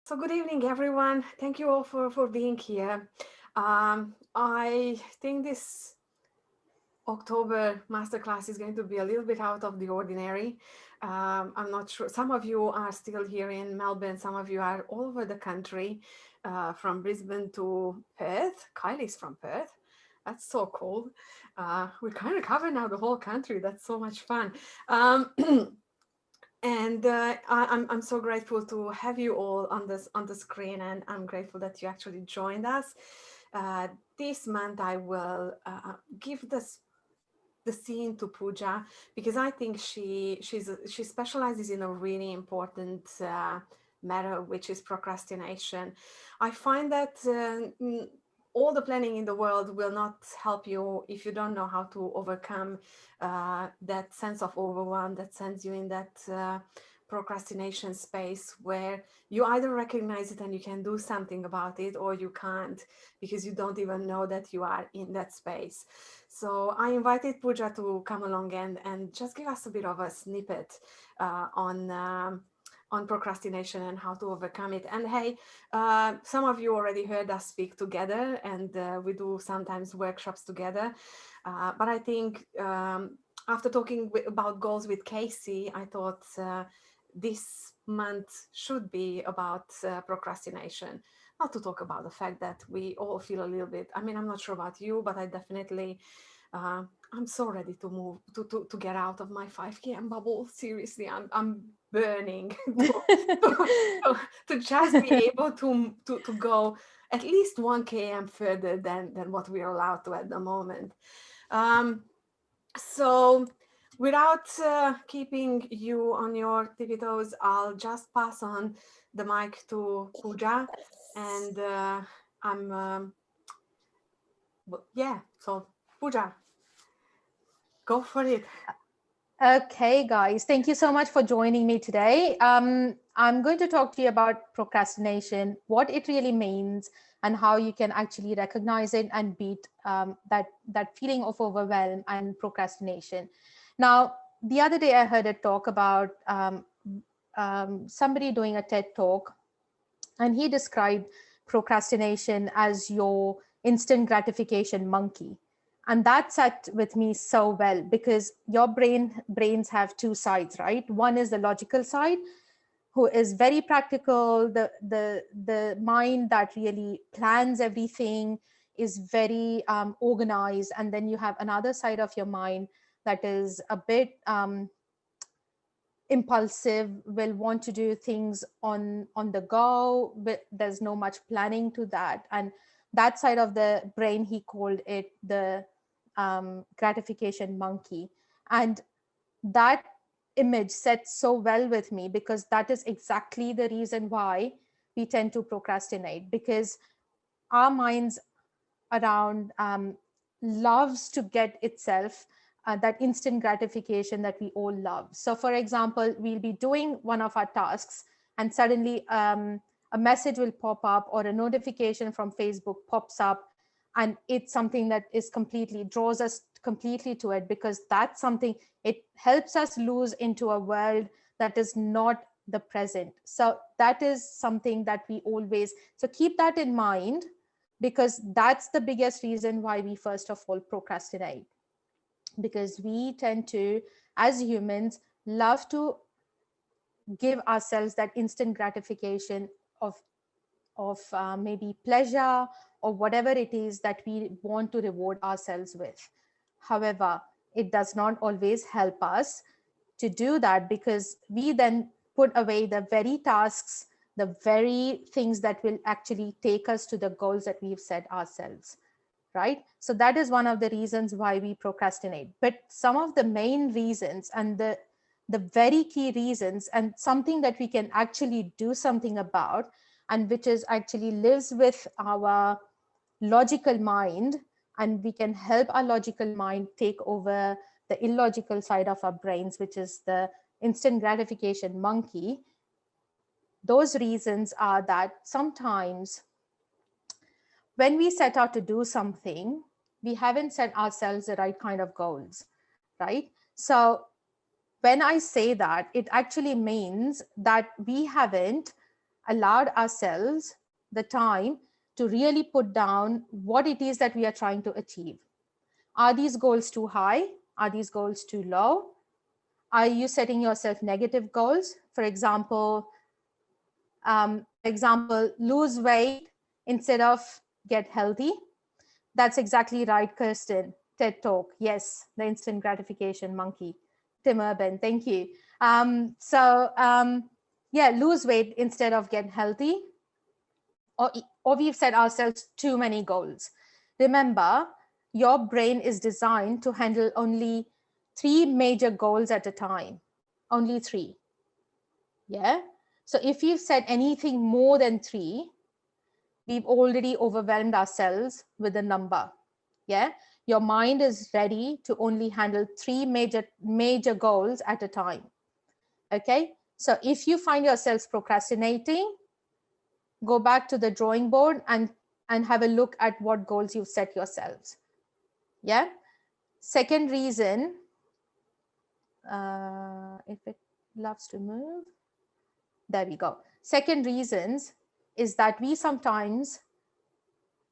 So good evening, everyone. Thank you all for being here. I think this October masterclass is going to be a little bit out of the ordinary. I'm not sure. Some of you are still here in Melbourne. Some of you are all over the country, from Brisbane to Perth. Kylie's from Perth. That's so cool. We kind of cover now the whole country. That's so much fun. Um, and I'm so grateful to have you all on the screen, and I'm grateful that you actually joined us. Uh, this month I will give the scene to Pooja, because I think she specializes in a really important matter, which is procrastination. I find that all the planning in the world will not help you if you don't know how to overcome that sense of overwhelm that sends you in that procrastination space, where you either recognize it and you can do something about it, or you can't, because you don't even know that you are in that space. So I invited Pooja to come along and just give us a bit of a snippet on procrastination and how to overcome it. And hey, some of you already heard us speak together, and we do sometimes workshops together. But I think after talking about goals with Casey, I thought this month should be about procrastination. Not to talk about the fact that we all feel a little bit, I mean, I'm not sure about you, but I definitely, I'm so ready to move, to get out of my 5 km bubble. Seriously, I'm burning to just be able to go at least 1 km further than what we are allowed to at the moment. So without keeping you on your tippy toes, I'll just pass on the mic to Pooja, and I'm yeah. So Pooja, go for it. Okay, guys, thank you so much for joining me today. I'm going to talk to you about procrastination, what it really means, and how you can actually recognize it and beat that feeling of overwhelm and procrastination. Now, the other day I heard a talk about somebody doing a TED talk, and he described procrastination as your instant gratification monkey. And that sat with me so well, because your brains have two sides, right? One is the logical side, who is very practical, the mind that really plans everything, is very organized. And then you have another side of your mind that is a bit impulsive, will want to do things on the go, but there's no much planning to that. And that side of the brain, he called it the gratification monkey. And that image sets so well with me, because that is exactly the reason why we tend to procrastinate, because our minds around loves to get itself that instant gratification that we all love. So, for example, we'll be doing one of our tasks, and suddenly a message will pop up, or a notification from Facebook pops up, and it's something that is completely draws us completely to it, because that's something, it helps us lose into a world that is not the present. So that is something that we always, so keep that in mind, because that's the biggest reason why we first of all procrastinate, because we tend to, as humans, love to give ourselves that instant gratification of maybe pleasure, or whatever it is that we want to reward ourselves with. However, it does not always help us to do that, because we then put away the very tasks, the very things that will actually take us to the goals that we've set ourselves, right? So that is one of the reasons why we procrastinate. But some of the main reasons, and the very key reasons, and something that we can actually do something about, and which is actually lives with our logical mind, and we can help our logical mind take over the illogical side of our brains, which is the instant gratification monkey. Those reasons are that sometimes when we set out to do something, we haven't set ourselves the right kind of goals, right? So when I say that, it actually means that we haven't allowed ourselves the time to really put down what it is that we are trying to achieve. Are these goals too high? Are these goals too low? Are you setting yourself negative goals? For example, lose weight instead of get healthy. That's exactly right, Kirsten. TED Talk. Yes, the instant gratification monkey. Tim Urban, thank you. Yeah, lose weight instead of get healthy. Or we've set ourselves too many goals. Remember, your brain is designed to handle only 3 major goals at a time. Only 3. Yeah. So if you've set anything more than 3, we've already overwhelmed ourselves with a number. Yeah. Your mind is ready to only handle 3 major goals at a time. Okay. So if you find yourselves procrastinating, go back to the drawing board and have a look at what goals you've set yourselves. Yeah. Second reason, if it loves to move, there we go. Second reasons is that we sometimes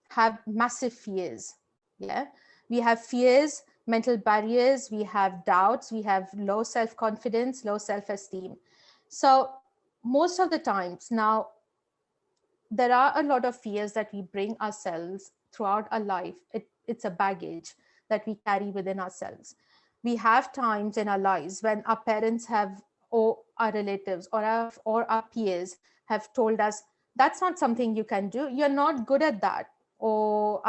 have massive fears. Yeah. We have fears, mental barriers, we have doubts, we have low self-confidence, low self-esteem. So most of the times now, there are a lot of fears that we bring ourselves throughout our life. It's a baggage that we carry within ourselves. We have times in our lives when our parents have, or our relatives, or our peers have told us, that's not something you can do. You're not good at that. Or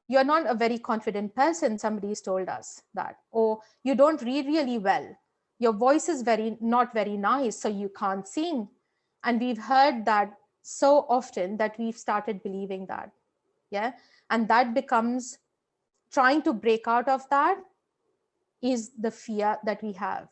you're not a very confident person. Somebody's told us that. Or you don't read really well. Your voice is not very nice, so you can't sing. And we've heard that so often that we've started believing that. Yeah. And that becomes, trying to break out of that is the fear that we have.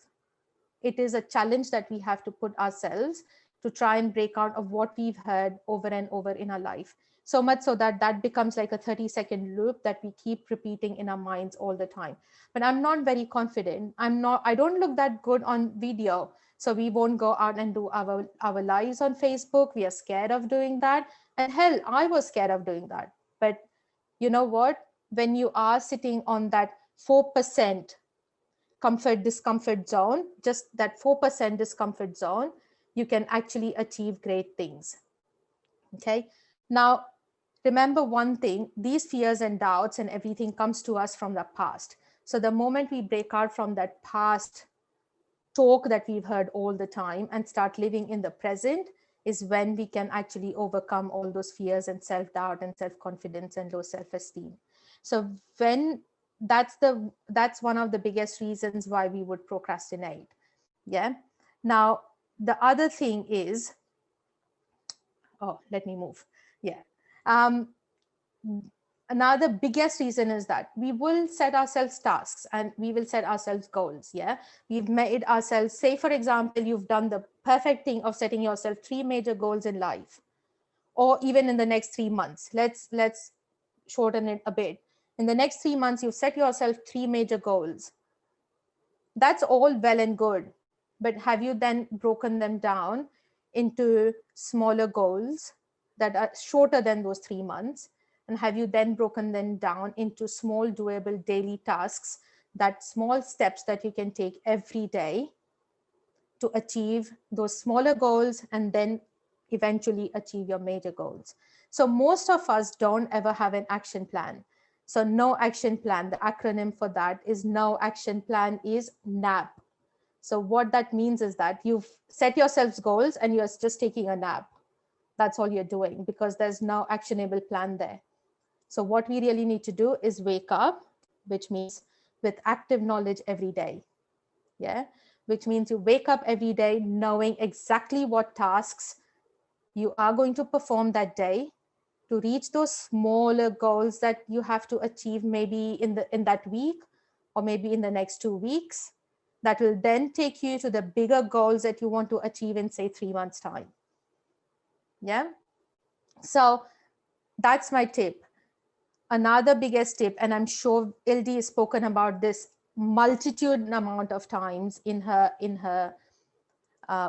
It is a challenge that we have to put ourselves to try and break out of what we've heard over and over in our life. So much so that that becomes like a 30-second loop that we keep repeating in our minds all the time. But I'm not very confident. I don't look that good on video. So we won't go out and do our lives on Facebook. We are scared of doing that. And hell, I was scared of doing that. But you know what? When you are sitting on that 4% discomfort zone, just that 4% discomfort zone, you can actually achieve great things. Okay. Now, remember one thing, these fears and doubts and everything comes to us from the past. So the moment we break out from that past talk that we've heard all the time and start living in the present is when we can actually overcome all those fears and self-doubt and self-confidence and low self-esteem. So when that's one of the biggest reasons why we would procrastinate. Yeah. Now, the other thing is, let me move. Yeah. Um, Another biggest reason is that we will set ourselves tasks and we will set ourselves goals. Yeah. We've made ourselves, say, for example, you've done the perfect thing of setting yourself 3 major goals in life, or even in the next 3 months. Let's shorten it a bit. In the next 3 months, you've set yourself 3 major goals. That's all well and good. But have you then broken them down into smaller goals that are shorter than those 3 months? And have you then broken them down into small, doable daily tasks, that small steps that you can take every day to achieve those smaller goals and then eventually achieve your major goals? So most of us don't ever have an action plan. So no action plan, the acronym for that is no action plan is NAP. So what that means is that you've set yourselves goals and you're just taking a nap. That's all you're doing because there's no actionable plan there. So what we really need to do is wake up, which means with active knowledge every day. Yeah. Which means you wake up every day knowing exactly what tasks you are going to perform that day to reach those smaller goals that you have to achieve maybe in that week or maybe in the next 2 weeks, that will then take you to the bigger goals that you want to achieve in, say, 3 months time. Yeah. So that's my tip. Another biggest tip, and I'm sure LD has spoken about this multitude amount of times in her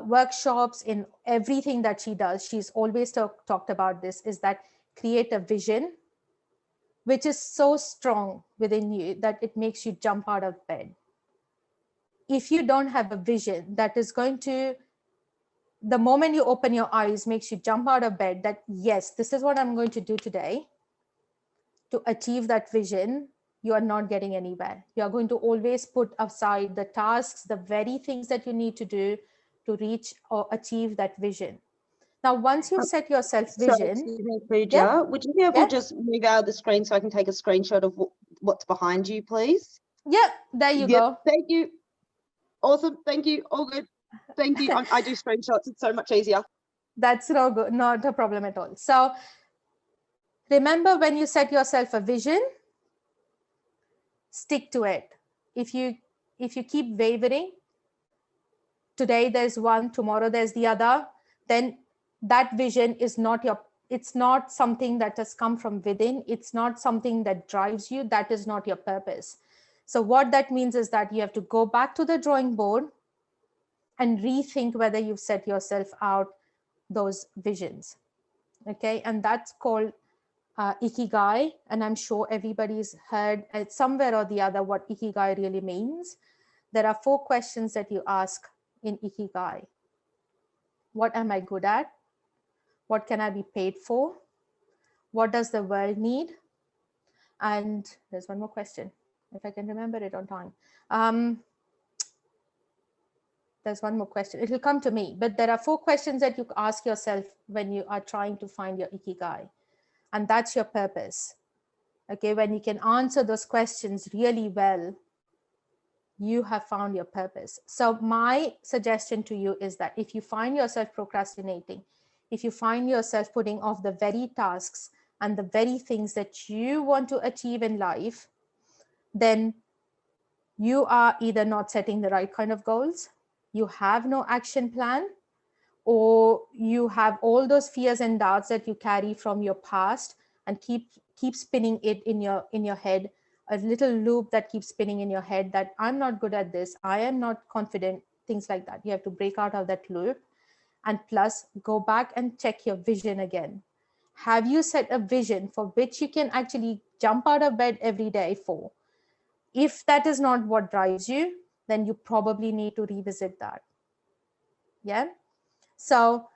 workshops, in everything that she does, she's always talked about this, is that create a vision which is so strong within you that it makes you jump out of bed. If you don't have a vision that is going to, the moment you open your eyes, makes you jump out of bed, that yes, this is what I'm going to do today, to achieve that vision, you are not getting anywhere. You are going to always put aside the tasks, the very things that you need to do to reach or achieve that vision. Now, once you've set yourself So, vision, excuse me, yeah, Pooja, would you be able yeah, to just move out of the screen so I can take a screenshot of what's behind you, please? yeah, there you Yep, go. thank you. Awesome, thank you, all good. Thank you. I do screenshots, it's so much easier. That's no good, not a problem at all. So remember, when you set yourself a vision, stick to it. If you keep wavering, today there's one, tomorrow there's the other, then that vision is not your, it's not something that has come from within, it's not something that drives you, that is not your purpose. So what that means is that you have to go back to the drawing board and rethink whether you've set yourself out those visions. Okay, and that's called ikigai, and I'm sure everybody's heard somewhere or the other what ikigai really means. There are 4 questions that you ask in ikigai. What am I good at? What can I be paid for? What does the world need? And there's one more question, if I can remember it on time. There's one more question. It will come to me, but there are 4 questions that you ask yourself when you are trying to find your ikigai, and that's your purpose. Okay, when you can answer those questions really well, you have found your purpose. So my suggestion to you is that if you find yourself procrastinating, if you find yourself putting off the very tasks and the very things that you want to achieve in life, then you are either not setting the right kind of goals, you have no action plan, or you have all those fears and doubts that you carry from your past and keep spinning it in your head, a little loop that keeps spinning in your head, that I'm not good at this, I am not confident, things like that. You have to break out of that loop, and plus go back and check your vision again. Have you set a vision for which you can actually jump out of bed every day for? If that is not what drives you, then you probably need to revisit that. Yeah. So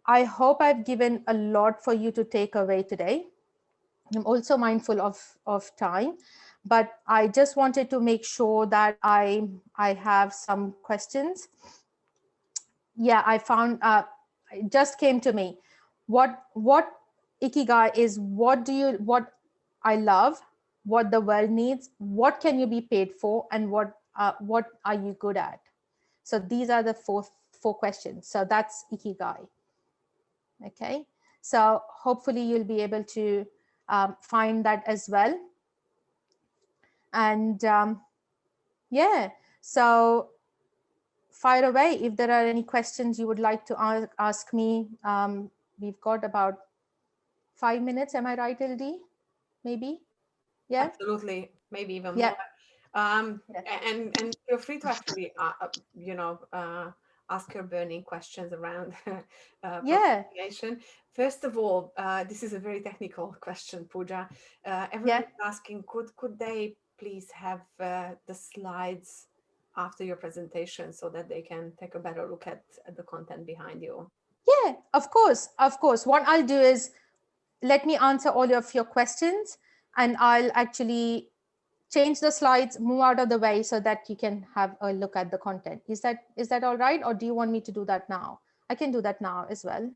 I hope I've given a lot for you to take away today. I'm also mindful of time, but I just wanted to make sure that I have some questions. Yeah, I found, it just came to me. What ikigai is, what I love, what the world needs, what can you be paid for, and what are you good at? So these are the four questions. So that's ikigai. Okay, so hopefully you'll be able to find that as well. And yeah, so fire away if there are any questions you would like to ask me. We've got about 5 minutes. Am I right, LD? Maybe? Yeah. Absolutely, maybe even Yeah. more. Yeah. And feel free to actually, ask your burning questions around Yeah. procrastination. First of all, this is a very technical question, Pooja. Everyone Yeah. is asking, could they please have the slides after your presentation so that they can take a better look at the content behind you? Yeah, of course. Of course. What I'll do is, let me answer all of your questions, and I'll actually change the slides, move out of the way so that you can have a look at the content. Is that all right? Or do you want me to do that now? I can do that now as well.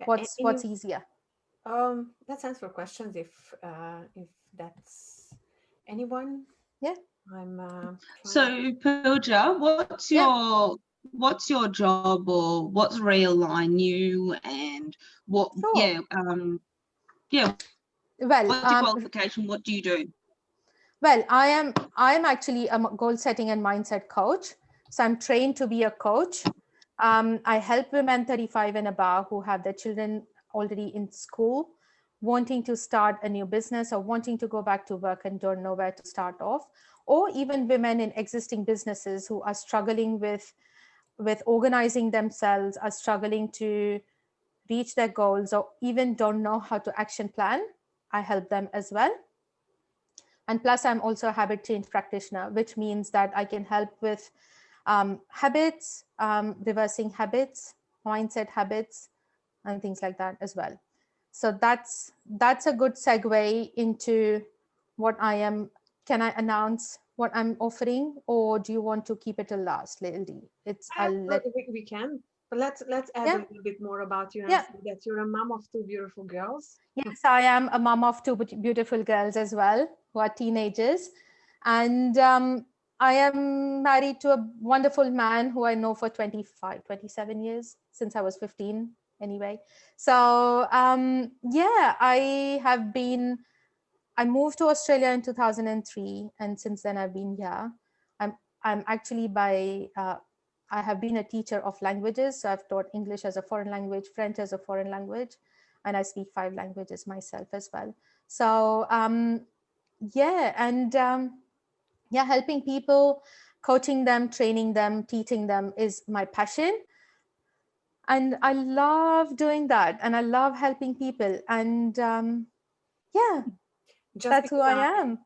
What's easier? Let's answer questions if that's anyone. Yeah. I'm So, Pooja, Yeah. what's your job, or what's Realign You, and what? Sure. Yeah. Well, What's your qualification? What do you do? well, I'm actually a goal setting and mindset coach. So I'm trained to be a coach. I help women 35 and above who have their children already in school, wanting to start a new business or wanting to go back to work and don't know where to start off, or even women in existing businesses who are struggling with organizing themselves, are struggling to reach their goals, or even don't know how to action plan. I help them as well. And plus, I'm also a habit change practitioner, which means that I can help with habits, reversing habits, mindset habits, and things like that as well. So that's a good segue into what I am. Can I announce what I'm offering, or do you want to keep it till last, lady? It's I'll let. We can, but let's add a Yeah, little bit more about you and yeah. say that you're a mom of two beautiful girls. Yes, I am a mom of two beautiful girls as well, who are teenagers. And I am married to a wonderful man who I know for 25, 27 years, since I was 15 anyway. So yeah, I moved to Australia in 2003, and since then I've been here. I'm, I'm actually I have been a teacher of languages. So I've taught English as a foreign language, French as a foreign language, and I speak 5 languages myself as well. So yeah, and yeah, helping people, coaching them, training them, teaching them is my passion. And I love doing that, and I love helping people. And yeah, Just that's who because I I am.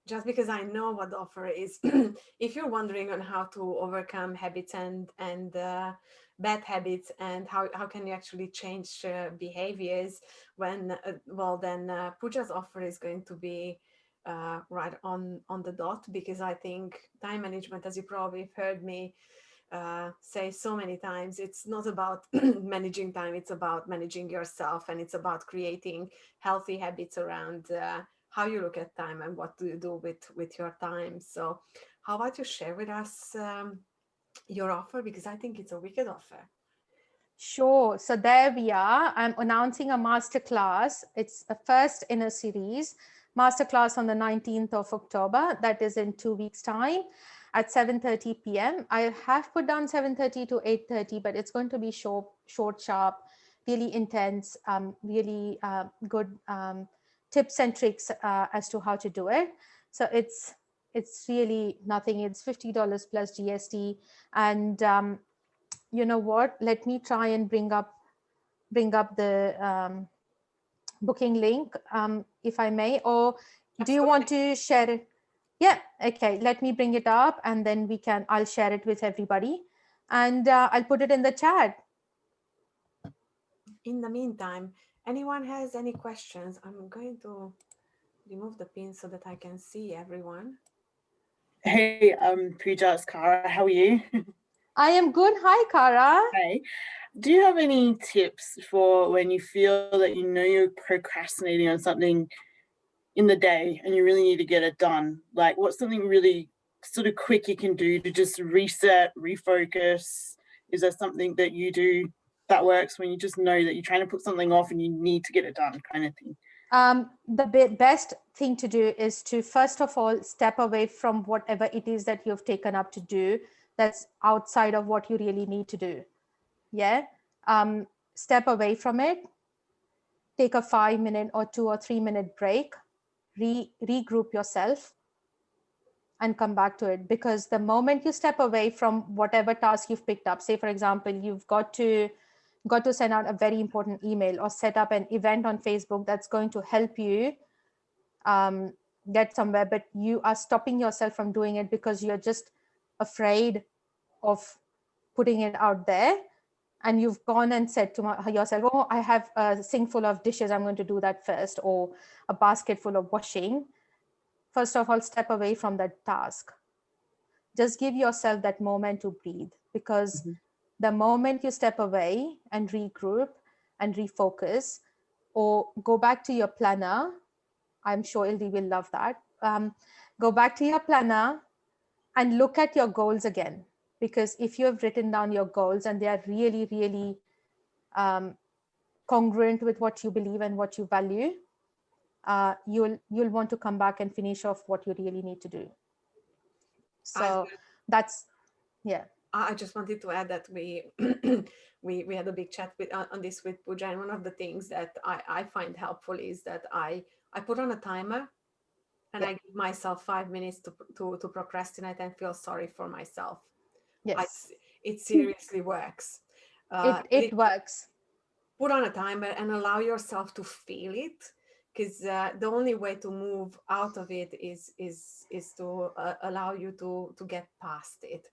just because I know what the offer is. If you're wondering on how to overcome habits and bad habits, and how can you actually change behaviors, when well, then Pooja's offer is going to be right on the dot, because I think time management, as you probably have heard me say so many times, it's not about managing time, it's about managing yourself, and it's about creating healthy habits around how you look at time and what do you do with your time. So how about you share with us your offer, because I think it's a wicked offer. Sure. So there we are. I'm announcing a masterclass. It's a first in a series. Masterclass on the 19th of October. That is in 2 weeks' time at 7:30 p.m. I have put down 7:30 to 8:30, but it's going to be short, sharp, really intense, really good tips and tricks as to how to do it. So it's really nothing. It's $50 plus GST, and you know what, let me try and bring up the booking link, if I may, or do you want Absolutely. to share it? Yeah, okay, let me bring it up, and then I'll share it with everybody, and I'll put it in the chat. In the meantime, anyone has any questions? I'm going to remove the pin so that I can see everyone. Hey, Pooja, it's Cara. How are you? I am good. Hi, Kara. Hey, do you have any tips for when you feel that you know you're procrastinating on something in the day and you really need to get it done? Like, what's something really sort of quick you can do to just reset, refocus? Is there something that you do that works when you just know that you're trying to put something off and you need to get it done, kind of thing? The best thing to do is to first of all step away from whatever it is that you've taken up to do that's outside of what you really need to do. Yeah. Step away from it, take a 5 minute or 2 or 3 minute break, regroup yourself, and come back to it. Because the moment you step away from whatever task you've picked up, say for example, you've got to send out a very important email or set up an event on Facebook that's going to help you get somewhere, but you are stopping yourself from doing it because you're just afraid of putting it out there, and you've gone and said to yourself, oh, I have a sink full of dishes, I'm going to do that first, or a basket full of washing. First of all, step away from that task. Just give yourself that moment to breathe, because the moment you step away and regroup and refocus, or go back to your planner, I'm sure Ildi will love that. Go back to your planner and look at your goals again. Because if you have written down your goals and they are really, really congruent with what you believe and what you value, you'll want to come back and finish off what you really need to do. I So that's, yeah. I just wanted to add that we had a big chat on this with Pooja, and one of the things that I find helpful is that I put on a timer and I give myself 5 minutes to procrastinate and feel sorry for myself. Yes, It seriously works. it works. Put on a timer and allow yourself to feel it, because the only way to move out of it is to allow you to get past it.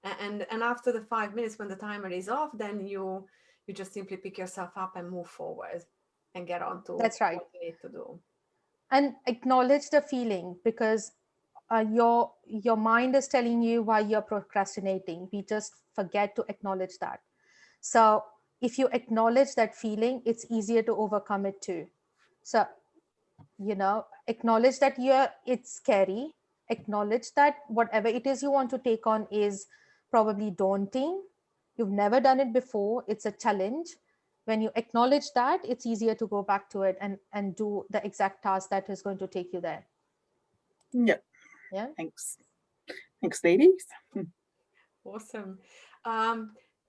And after the 5 minutes, when the timer is off, then you just simply pick yourself up and move forward and get on to That's right. what you need to do. And acknowledge the feeling, because your mind is telling you why you're procrastinating. We just forget to acknowledge that. So if you acknowledge that feeling, it's easier to overcome it too. So, acknowledge that it's scary. Acknowledge that whatever it is you want to take on is probably daunting. You've never done it before. It's a challenge. When you acknowledge that, it's easier to go back to it and do the exact task that is going to take you there. Yep. Yeah. Thanks, ladies. Awesome.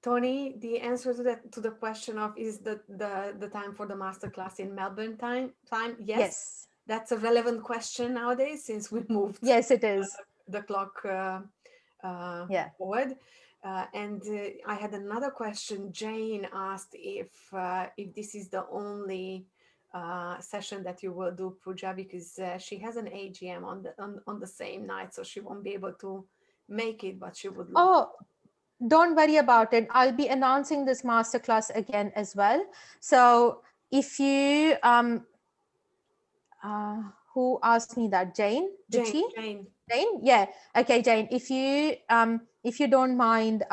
Tony, the answer to the question of is the time for the masterclass in Melbourne time? Yes. That's a relevant question nowadays, since we moved. Yes, it is. The clock forward. And I had another question. Jane asked if this is the only session that you will do, Pooja, because she has an AGM on the same night, so she won't be able to make it, but she would love. Oh, don't worry about it. I'll be announcing this masterclass again as well. So if you who asked me that? Jane? Did she? Jane. Yeah. Okay, Jane. If you don't mind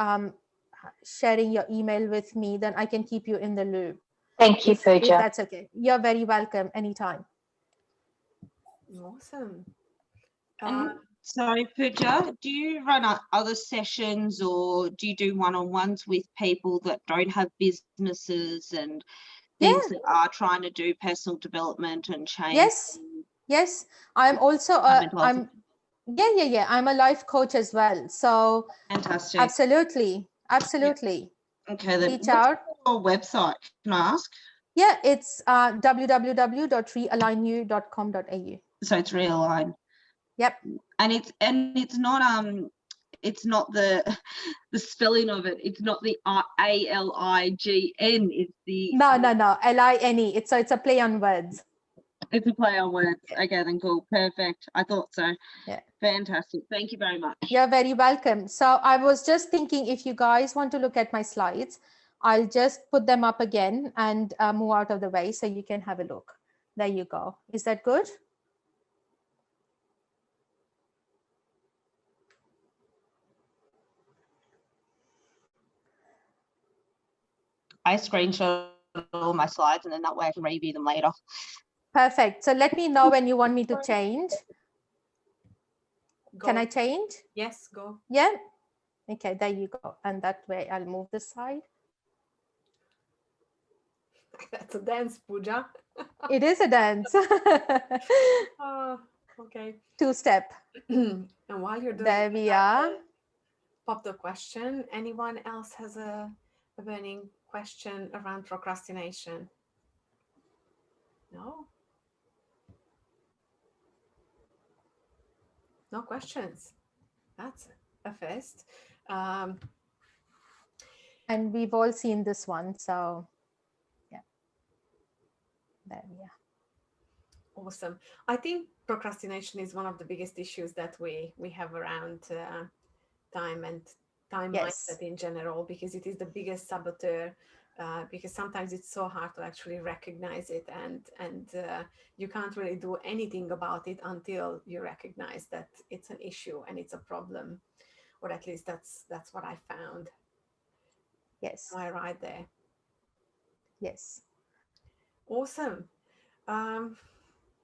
sharing your email with me, then I can keep you in the loop. Thank you, Pooja. If that's okay. You're very welcome anytime. Awesome. So, Pooja, do you run other sessions, or do you do one-on-ones with people that don't have businesses and things that are trying to do personal development and change? Yes. I'm also I'm a life coach as well. So fantastic. Absolutely. Okay, then reach out. What's your website? Can I ask? Yeah, it's www.realignu.com.au. So it's Realign. Yep. And it's not the spelling of it. It's not the ALIGN. It's the no LINE. It's a play on words. It's a play on words. Okay, then cool. Perfect. I thought so. Yeah. Fantastic. Thank you very much. You're very welcome. So I was just thinking, if you guys want to look at my slides, I'll just put them up again and move out of the way so you can have a look. There you go. Is that good? I screenshot all my slides, and then that way I can review them later. Perfect. So let me know when you want me to change. Go. Can I change? Yes, go. Yeah. Okay, there you go. And that way I'll move this side. That's a dance, Pooja. It is a dance. Okay. 2-step. And while you're doing there we are. Pop the question. Anyone else has a burning question around procrastination? No? No questions. That's a first. And we've all seen this one. So yeah. There we are. Awesome. I think procrastination is one of the biggest issues that we have around time and time mindset in general, because it is the biggest saboteur. Because sometimes it's so hard to actually recognize it, and you can't really do anything about it until you recognize that it's an issue and it's a problem, or at least that's what I found. Yes. Am I right there? Yes. Awesome.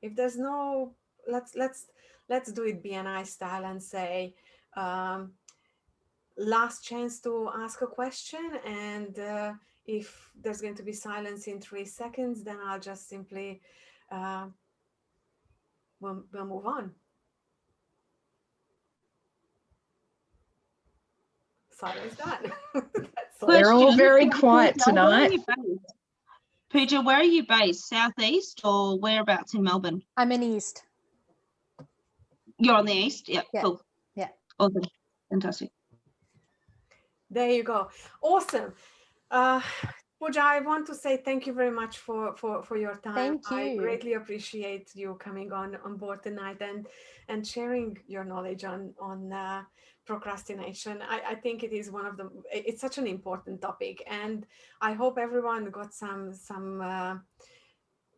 If there's no, let's do it BNI style and say last chance to ask a question, and if there's going to be silence in 3 seconds, then I'll just simply we'll move on. Silence done. We're all very quiet tonight. Pooja, where are you based? Southeast or whereabouts in Melbourne? I'm in East. You're on the east? Yeah, Yeah. cool. Yeah. Awesome. Fantastic. There you go. Awesome. Pooja, I want to say thank you very much for your time. Thank I you. greatly appreciate you coming on board tonight and sharing your knowledge on procrastination. I think it is it's such an important topic, and I hope everyone got some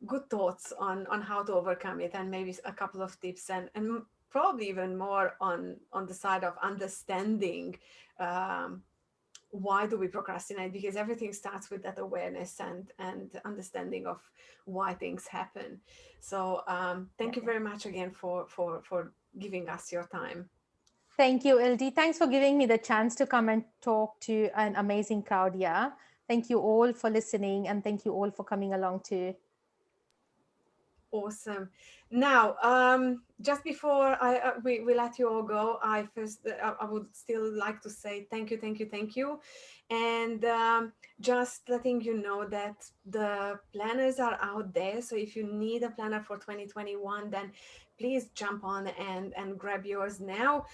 good thoughts on how to overcome it, and maybe a couple of tips, and probably even more on the side of understanding why do we procrastinate, because everything starts with that awareness and understanding of why things happen. So thank you very much again for giving us your time. Thank you, LD. Thanks for giving me the chance to come and talk to an amazing crowd here. Thank you all for listening, and thank you all for coming along too. Awesome. Now, just before we let you all go, I would still like to say thank you, and just letting you know that the planners are out there. So if you need a planner for 2021, then please jump on and grab yours now.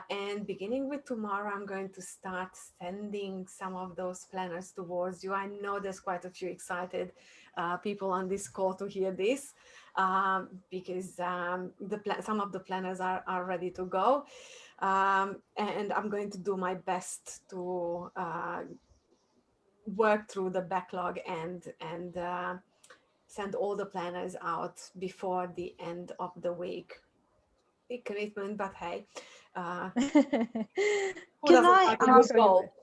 And beginning with tomorrow, I'm going to start sending some of those planners towards you. I know there's quite a few excited people on this call to hear this, because some of the planners are ready to go, and I'm going to do my best to work through the backlog and send all the planners out before the end of the week. Big commitment, but hey, who Can doesn't I like a good ask, goal?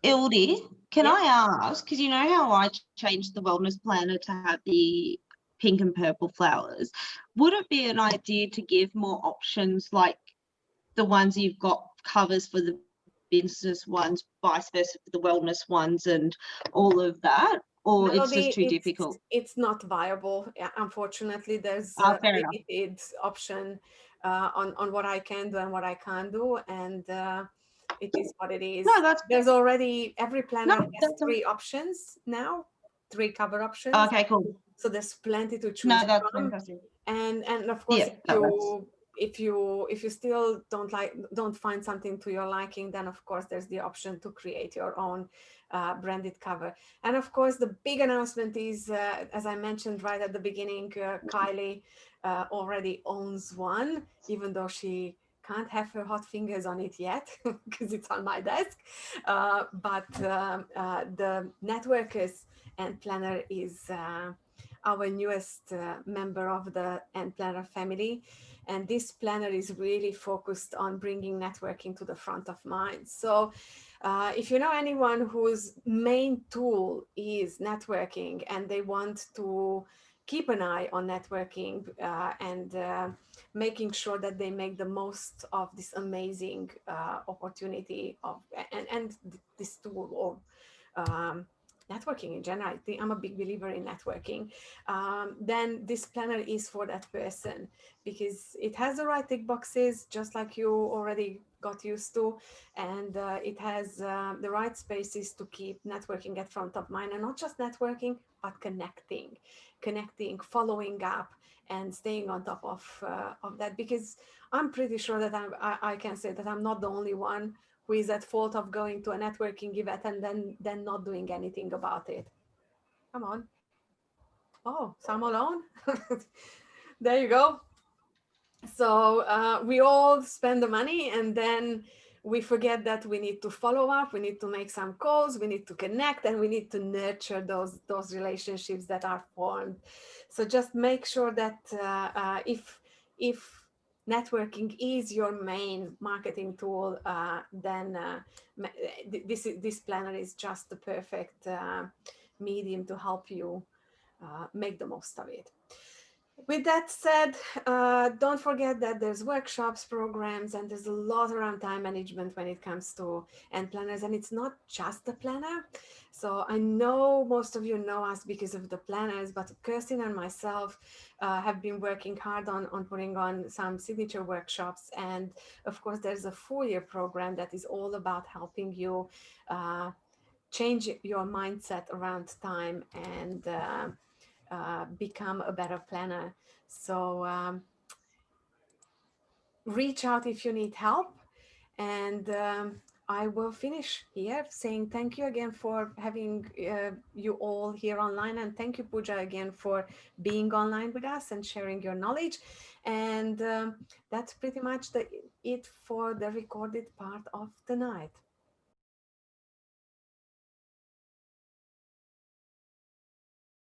Ildi, can Yeah. I ask, because you know how I changed the wellness planner to have the pink and purple flowers, would it be an idea to give more options, like the ones you've got covers for the business ones, vice versa for the wellness ones, and all of that, or it's Melody, just too difficult? it's not viable. Yeah, unfortunately, there's Ah, a fair enough. limited option on what I can do and what I can't do, and it is what it is. No, that's There's already, every planner has that's 3 options now, 3 cover options. okay. Cool. So there's plenty to No, choose that's from. fantastic. And of course, Yeah, if you still don't find something to your liking, then of course there's the option to create your own branded cover. And of course, the big announcement is, as I mentioned right at the beginning, Kylie already owns one, even though she can't have her hot fingers on it yet because it's on my desk. But the Networkers and Planner is our newest member of the and Planner family. And this planner is really focused on bringing networking to the front of mind. So if you know anyone whose main tool is networking and they want to keep an eye on networking and making sure that they make the most of this amazing opportunity of and this tool or networking in general. I think I'm a big believer in networking. Then this planner is for that person, because it has the right tick boxes, just like you already got used to, and it has the right spaces to keep networking at front of mind, and not just networking, but connecting, following up, and staying on top of that. Because I'm pretty sure that I can say that I'm not the only one who is at fault of going to a networking event and then not doing anything about it. Come on. Oh, so I'm alone. There you go. So we all spend the money, and then we forget that we need to follow up, we need to make some calls, we need to connect, and we need to nurture those relationships that are formed. So just make sure that if networking is your main marketing tool, then this planner is just the perfect medium to help you make the most of it. With that said, don't forget that there's workshops, programs, and there's a lot around time management when it comes to end planners. And it's not just the planner. So I know most of you know us because of the planners, but Kirsten and myself have been working hard on putting on some signature workshops. And of course, there's a 4-year program that is all about helping you change your mindset around time and become a better planner. So reach out if you need help. And I will finish here saying thank you again for having you all here online. And thank you, Pooja, again for being online with us and sharing your knowledge. And that's pretty much it for the recorded part of the night.